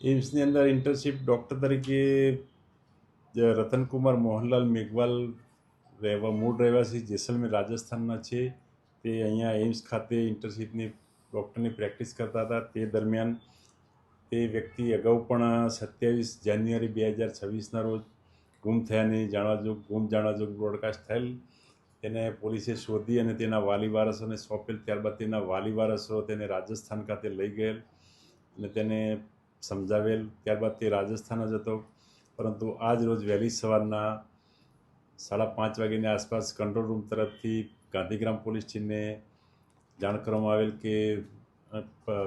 એમ્સની અંદર internship doctor તરીકે રતનકુમાર મોહનલાલ મેઘવાલ મૂળ રહેવાસી જેસલમેર રાજસ્થાનના છે. તે અહીંયા એમ્સ ખાતે ઇન્ટર્નશીપની ડૉક્ટરની પ્રેક્ટિસ કરતા હતા. તે દરમિયાન તે વ્યક્તિ અગાઉ પણ 27 જાન્યુઆરી 2026ના રોજ ગુમ થયાની ગુમ જાણવા બ્રોડકાસ્ટ થયેલ. તેને પોલીસે શોધી અને તેના વાલી વારસોને સોંપેલ. ત્યારબાદ તેના વાલી વારસો તેને રાજસ્થાન ખાતે લઈ ગયેલ અને તેને સમજાવેલ. ત્યારબાદ તે રાજસ્થાન જ હતો, પરંતુ આજ રોજ વહેલી સવારના 5:30 વાગ્યાની આસપાસ કંટ્રોલ રૂમ તરફથી ગાંધીગ્રામ પોલીસ સ્ટેશનને જાણ કરવામાં આવેલ કે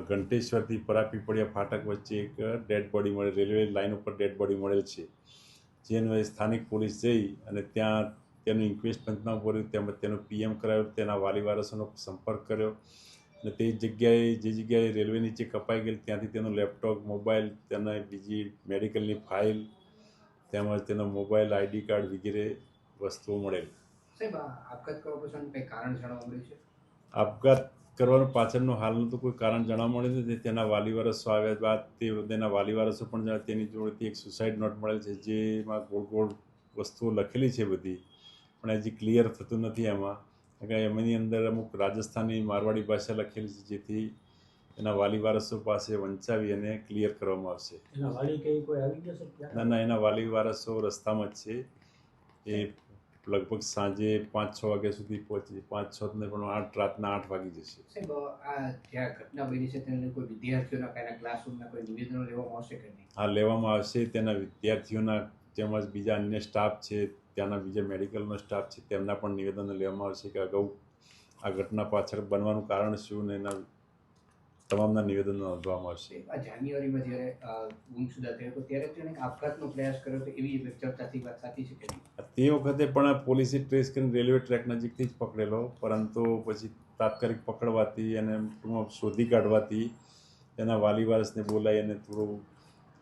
ઘંટેશ્વરથી પરાપીપળિયા ફાટક વચ્ચે એક ડેડ બોડી મળેલ, રેલવે લાઇન ઉપર ડેડ બોડી મળેલ છે. જે અન્વયે સ્થાનિક પોલીસ જઈ અને ત્યાં તેનું ઇન્ક્વેસ્ટ પંચનામું કર્યું, તેમજ તેનું પીએમ કરાવ્યું, તેના વાલી વારસોનો સંપર્ક કર્યો અને તે જે જગ્યાએ રેલવે નીચે કપાઈ ગયેલ ત્યાંથી તેનું લેપટોપ, મોબાઈલ, તેના બીજી મેડિકલની ફાઇલ તેમજ તેનો મોબાઈલ, ID કાર્ડ વગેરે વસ્તુઓ મળેલ. સાહેબ, આપઘાત કરવા પાછળનું કંઈ કારણ જાણવા મળ્યું છે? આપઘાત કરવાનું પાછળનું હાલનું તો કોઈ કારણ જાણવા મળ્યું નથી. તેના વાલી વારસો આવ્યા બાદ તેના વાલી વારસો પણ તેની જોડેથી એક સુસાઇડ નોટ મળેલ છે, જેમાં ગોળ ગોળ વસ્તુઓ લખેલી છે બધી, પણ હજી ક્લિયર થતું નથી એમાં. કારણ કે એમની અંદર અમુક રાજસ્થાની મારવાડી ભાષા લખેલી છે, જેથી એના વાલી વારસો પાસે વંચાવી અને ક્લિયર કરવામાં આવશે. એના વાલી કોઈ આવી ગયા છે? ના, એના વાલી વારસો રસ્તામાં જ છે. એ લગભગ સાંજે 5-6 વાગ્યા સુધી પહોંચી, 5-6 ને પણ રાતના 8 વાગી જશે. સાહેબ, આ જ્યાં ઘટના બની છે તેને કોઈ વિદ્યાર્થીઓના કાંઈના ક્લાસરૂમના કોઈ નિવેદનો લેવામાં આવશે કે નહીં? હા, લેવામાં આવશે. તેના વિદ્યાર્થીઓના તેમજ બીજા અન્ય સ્ટાફ છે, ત્યાંના બીજા મેડિકલનો સ્ટાફ છે, તેમના પણ નિવેદનો લેવામાં આવશે કે અગાઉ આ ઘટના પાછળ બનવાનું કારણ શું ને એના તમામના નિવેદનો નોંધવામાં આવશે. આ જાન્યુઆરીમાં જ્યારે ગુમશુદા થયો હતો ત્યારે તેણે આપઘાતનો પ્રયાસ કર્યો હતો એવી ચર્ચાથી વાત સાચી છે કે નહીં? તે વખતે પણ પોલીસે ટ્રેસ કરીને રેલવે ટ્રેક નજીકથી જ પકડેલો, પરંતુ પછી તાત્કાલિક પકડવાથી અને શોધી કાઢવાથી એના વાલી વારસને બોલાવી અને થોડું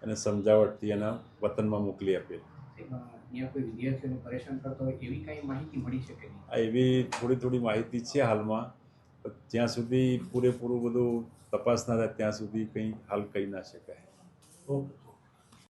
એને સમજાવટથી એના વતનમાં મોકલી આપેલ. અહીંયા કોઈ વિદ્યાર્થીઓને પરેશાન કરતો હોય એવી કાંઈ માહિતી મળી છે કે નહીં? એવી થોડી માહિતી છે હાલમાં. જ્યાં સુધી પૂરેપૂરું બધું તપાસ ના થાય ત્યાં સુધી કંઈ હાલ કહી ના શકાય. ઓકે.